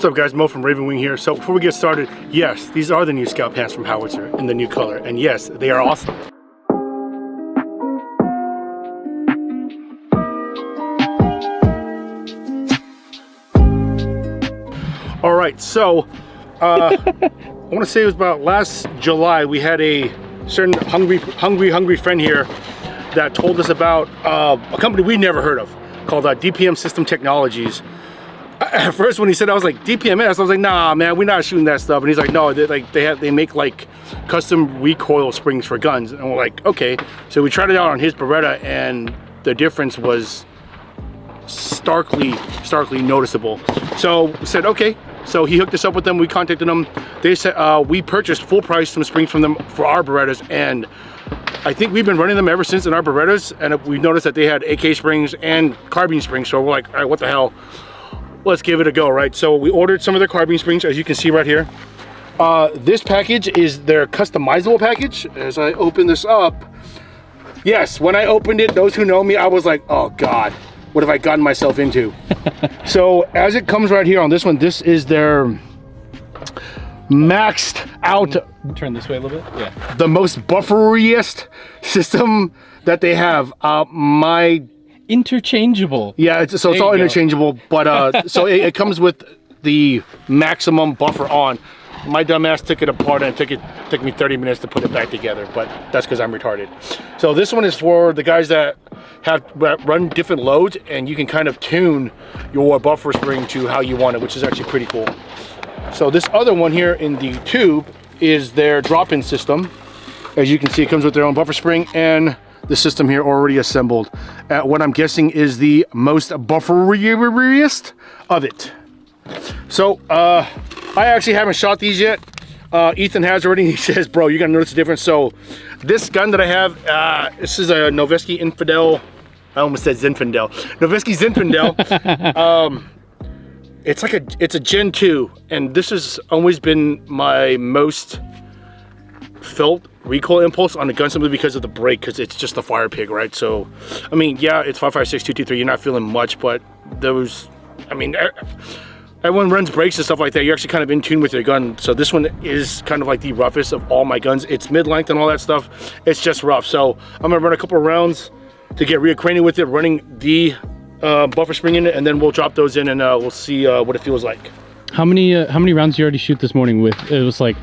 What's up guys, Mo from Raven Wing here. So before we get started, yes, these are the new Scout pants from Howitzer in the new color. And yes, they are awesome. All right, so I want to say it was about last July, we had a certain hungry friend here that told us about a company we never heard of called DPM Systems Technologies. At first when he said, I was like, DPMS, I was like, nah man, we're not shooting that stuff. And he's like, no, they make like custom recoil springs for guns. And we're like, okay. So we tried it out on his Beretta and the difference was starkly noticeable. So we said, okay. So he hooked us up with them, we contacted them. They said, we purchased full price some springs from them for our Berettas, and I think we've been running them ever since in our Berettas, and we noticed that they had AK springs and carbine springs, so we're like, all right, what the hell? Let's give it a go, right? So we ordered some of their carbine springs, as you can see right here. This package is their customizable package. As I open this up, yes, when I opened it, those who know me, I was like, oh God, what have I gotten myself into? So as it comes right here on this one, this is their maxed out. Turn this way a little bit, yeah. The most bufferiest system that they have. Interchangeable. Yeah, it's all interchangeable, but so it comes with the maximum buffer on. My dumbass took it apart and it took me 30 minutes to put it back together, but that's because I'm retarded. So this one is for the guys that run different loads, and you can kind of tune your buffer spring to how you want it, which is actually pretty cool. So this other one here in the tube is their drop-in system. As you can see, it comes with their own buffer spring and the system here already assembled at what I'm guessing is the most bufferiest of it. So I actually haven't shot these yet. Ethan has already. He says, bro, you're gonna notice the difference. So this gun that I have, this is a Noveske Infidel. I almost said Zinfandel. Noveske Zinfandel. It's a Gen 2, and this has always been my most felt recoil impulse on the gun, simply because of the brake, because it's just a fire pig, right? So I mean, yeah, it's 5.56 223, you're not feeling much, but those, I mean, everyone runs brakes and stuff like that, you're actually kind of in tune with your gun. So this one is kind of like the roughest of all my guns. It's mid-length and all that stuff, it's just rough. So I'm gonna run a couple of rounds to get reacquainted with it, running the buffer spring in it, and then we'll drop those in and we'll see what it feels like. How many rounds did you already shoot this morning with? It was like,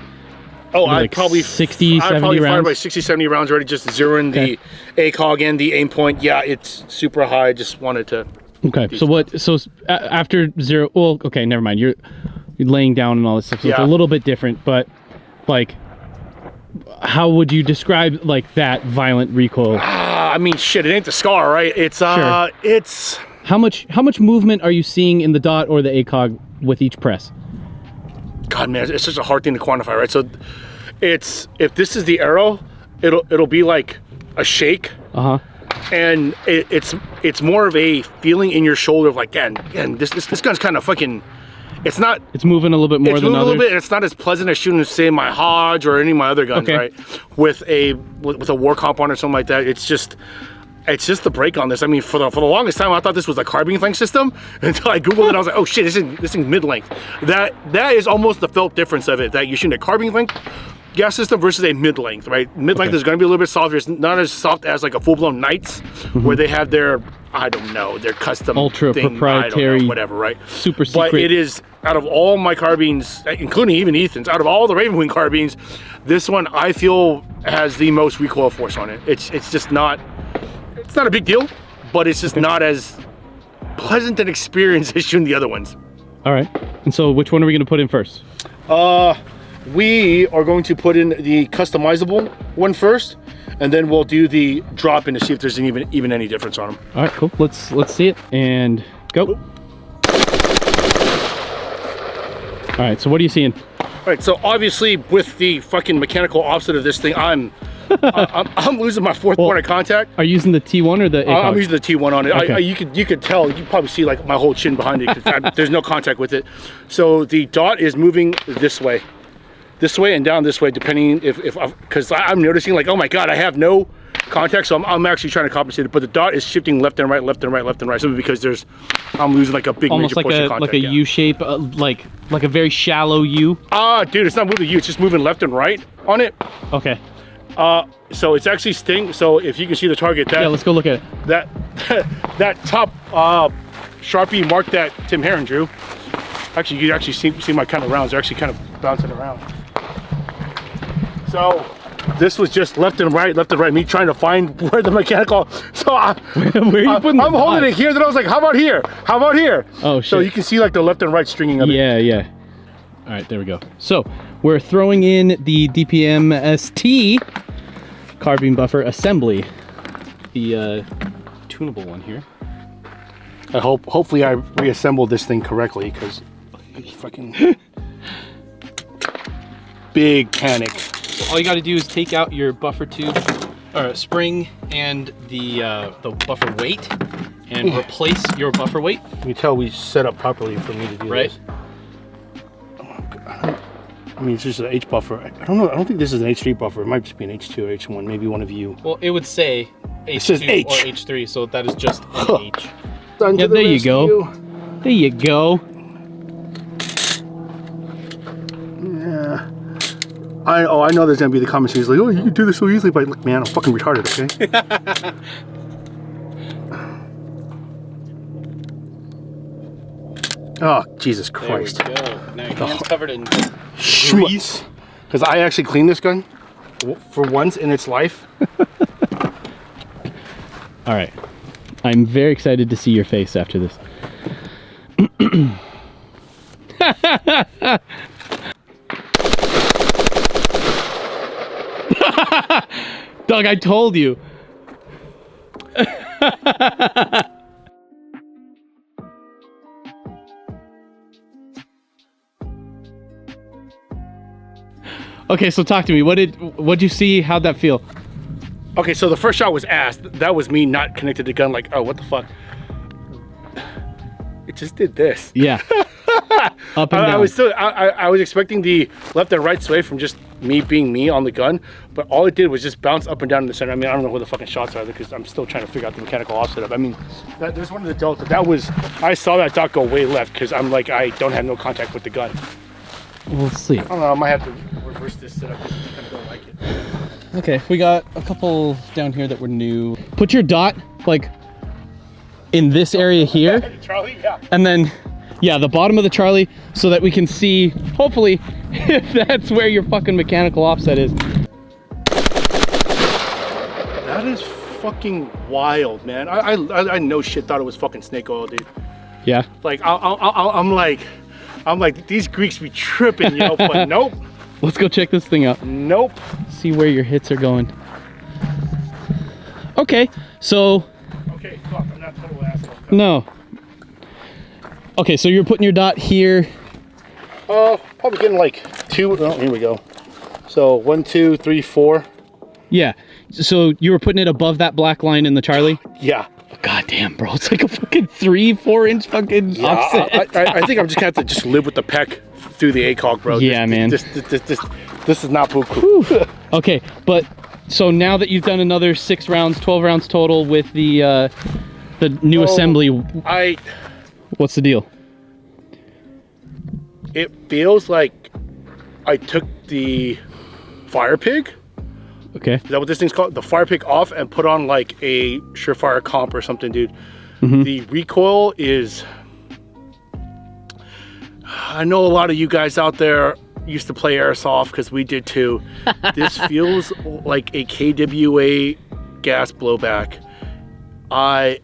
oh, I probably 60, 70 rounds. Fired by 60, 70 rounds already, just zeroing the ACOG and the aim point. Yeah, it's super high. Just wanted to. Okay, so what? So after zero, well, okay, never mind. You're laying down and all this stuff. So it's a little bit different, but like, how would you describe like that violent recoil? I mean, shit, it ain't the Scar, right? It's sure. It's. How much movement are you seeing in the dot or the ACOG with each press? God, man, it's such a hard thing to quantify, right? So it's, if this is the arrow, it'll be like a shake. And it's more of a feeling in your shoulder of like, and this gun's kind of fucking, it's moving a little bit more than others. A little bit, and it's not as pleasant as shooting, say, my Hodge or any of my other guns, right? With a war comp on or something like that. It's just the brake on this. I mean, for the longest time, I thought this was a carbine length system until I Googled it. And I was like, oh shit, this thing's mid-length. That is almost the felt difference of it, that you're shooting a carbine length gas system versus a mid-length, right? Mid-length is going to be a little bit softer. It's not as soft as like a full-blown Knights, where they have their, I don't know, their custom ultra thing, proprietary, I don't know, whatever, right? Super secret. But it is, out of all my carbines, including even Ethan's, out of all the Raven Wing carbines, this one I feel has the most recoil force on it. It's just not. It's not a big deal, but it's just not as pleasant an experience as shooting the other ones. All right. And so which one are we going to put in first? We are going to put in the customizable one first, and then we'll do the drop-in to see if there's even any difference on them. All right, cool. Let's see it and go. All right, so what are you seeing? All right, so obviously with the fucking mechanical offset of this thing, I'm losing my fourth point of contact. Are you using the T1 or the ACOG? I'm using the T1 on it. Okay. You could tell, you can probably see like my whole chin behind it, because there's no contact with it. So the dot is moving this way and down this way, depending because I'm noticing like, oh my God, I have no contact, so I'm actually trying to compensate it, but the dot is shifting left and right, simply because I'm losing like a big almost major like portion a of contact. like a U shape, like like a very shallow U? Dude, it's not moving U. It's just moving left and right on it. Okay. So it's actually sting. So if you can see the target, that Yeah, let's go look at it. that top Sharpie mark that Tim Heron drew. Actually, you can actually see my kind of rounds. They're actually kind of bouncing around. So this was just left and right, me trying to find where the mechanical. So where are you putting I'm holding it here. Then I was like, how about here? How about here? Oh shit. So you can see like the left and right stringing of it. Yeah. All right, there we go. So we're throwing in the DPM ST carbine buffer assembly, the tunable one here. Hopefully I reassembled this thing correctly, because it's fucking big panic. So all you got to do is take out your buffer tube, or spring, and the buffer weight, and replace your buffer weight. You can tell we set up properly for me to do right. This. I mean, it's just an H buffer. I don't know. I don't think this is an H3 buffer. It might just be an H2 or H1. Maybe one of you. Well, it would say H2 H. or H3, so that is just an H. Yeah, there you go. There you go. Yeah. I know there's gonna be the comments. He's like, oh, you can do this so easily, but look, man, I'm fucking retarded, okay? Oh, Jesus Christ. There we go. Now your hand's covered in grease. Because I actually cleaned this gun for once in its life. All right. I'm very excited to see your face after this. Doug, I told you. Okay, so talk to me. What'd you see? How'd that feel? Okay, so the first shot was ass. That was me not connected to the gun, like, oh, what the fuck? It just did this. Yeah. Up and down. I was expecting the left and right sway from just me being me on the gun, but all it did was just bounce up and down in the center. I mean, I don't know where the fucking shots are because I'm still trying to figure out the mechanical offset of. I mean, there's one of the Delta. I saw that dot go way left because I'm like, I don't have no contact with the gun. We'll see. I don't know, I might have to reverse this setup because I kind of don't like it. Okay, we got a couple down here that were new. Put your dot, like, in this area here. Charlie, yeah. And then, yeah, the bottom of the Charlie, so that we can see, hopefully, if that's where your fucking mechanical offset is. That is fucking wild, man. I no shit thought it was fucking snake oil, dude. Yeah. Like, I'm like, these Greeks be tripping, yo, but nope. Let's go check this thing out. Nope. See where your hits are going. Okay, so. Okay, fuck, I'm not total asshole. No. Okay, so you're putting your dot here. Probably getting like 2. Oh, here we go. So 1, 2, 3, 4. Yeah. So you were putting it above that black line in the Charlie? Yeah. God damn, bro. It's like a fucking 3-4 inch fucking offset. I think I'm just gonna have to just live with the peck through the ACOG, bro. Yeah, man. This is not poo-poo. Okay, but so now that you've done another 6 rounds, 12 rounds total with the new assembly, what's the deal? It feels like I took the fire pig. Okay. Is that what this thing's called? The fire pig off and put on like a Surefire comp or something, dude. Mm-hmm. The recoil is... I know a lot of you guys out there used to play airsoft because we did too. This feels like a KWA gas blowback. I'll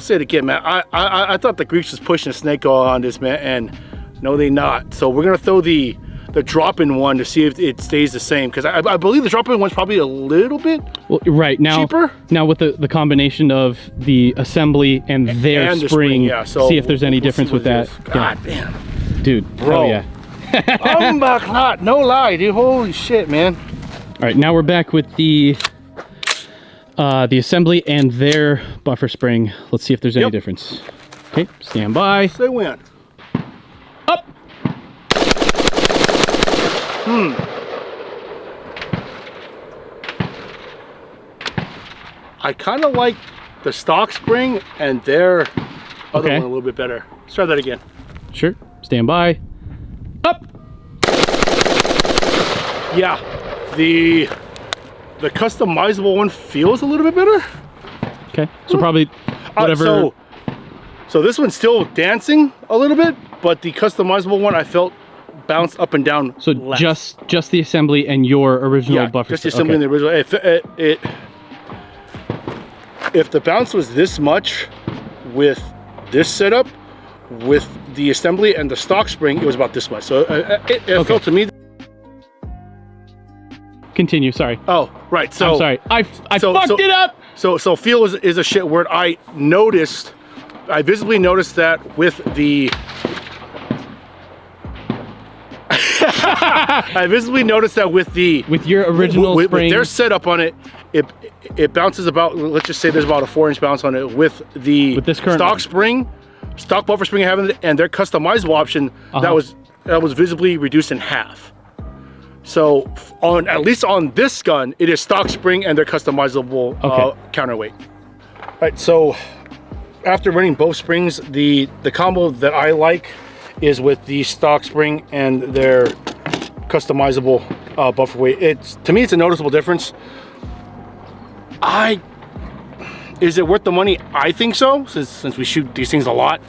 say it again, man. I thought the Greeks was pushing a snake oil on this, man, and no, they not. So we're gonna throw the drop-in one to see if it stays the same, because I believe the drop-in one's probably a little bit cheaper. Now with the combination of the assembly and their spring, yeah, so see if there's any difference with that. God damn, dude, bro, yeah. No lie, dude. Holy shit, man. All right, now we're back with the assembly and their buffer spring. Let's see if there's any difference. Okay, stand by. Say when. Up. I kind of like the stock spring and their other one a little bit better. Let's try that again. Sure. Stand by. Up. Yeah, the customizable one feels a little bit better. Okay, so probably whatever. So this one's still dancing a little bit, but the customizable one I felt bounced up and down. So less. just the assembly and your original buffer. Just the assembly and the original. If the bounce was this much with this setup, with the assembly and the stock spring, it was about this much. So it felt to me. Continue. Sorry. Oh, right. So I'm sorry. I fucked it up. So feel is a shit word. I visibly noticed that with the. I visibly noticed that with your original spring, with their setup on it, it bounces about. Let's just say there's about a 4-inch bounce on it with this current stock spring, stock buffer spring I have, and their customizable option that was visibly reduced in half. So at least on this gun, it is stock spring and their customizable counterweight. All right. So after running both springs, the combo that I like is with the stock spring and their customizable buffer weight. To me, it's a noticeable difference. Is it worth the money? I think so, since we shoot these things a lot.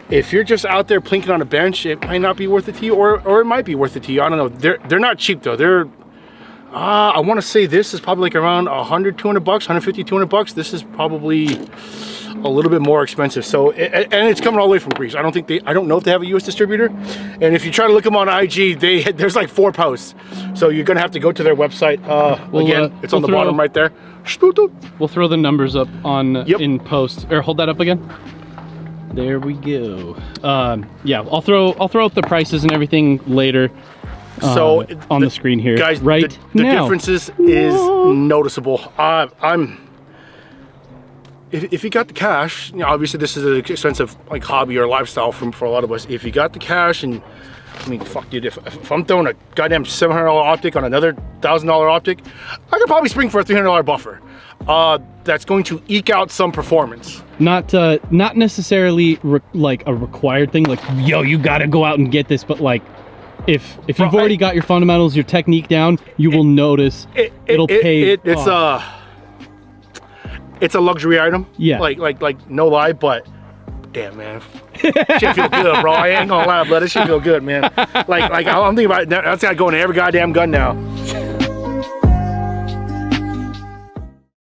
If you're just out there plinking on a bench, it might not be worth it to you, or it might be worth it to you. I don't know. They're not cheap though. They're I want to say this is probably like around 100, 200 bucks, 150, 200 bucks. This is probably a little bit more expensive. So, and it's coming all the way from Greece. I don't know if they have a US distributor. And if you try to look them on IG, there's like 4 posts. So you're gonna have to go to their website. Again, it's on the bottom right there. We'll throw the numbers up on in post. Or hold that up again. There we go. Yeah, I'll throw up the prices and everything later. So on the screen here, guys, right the now. differences is noticeable. If you got the cash, obviously this is an expensive like hobby or lifestyle for a lot of us. If you got the cash, and I mean, fuck, dude, if I'm throwing a goddamn $700 optic on another $1,000 optic, I could probably spring for a $300 buffer. That's going to eke out some performance. Not necessarily like a required thing. Like, yo, you got to go out and get this, but like. If you've already got your fundamentals, your technique down, you will notice it'll pay. It's a luxury item. Yeah. Like no lie, but damn, man, shit feel good, bro. I ain't gonna lie, but it should feel good, man. Like I'm thinking about it. That's gotta go in every goddamn gun now.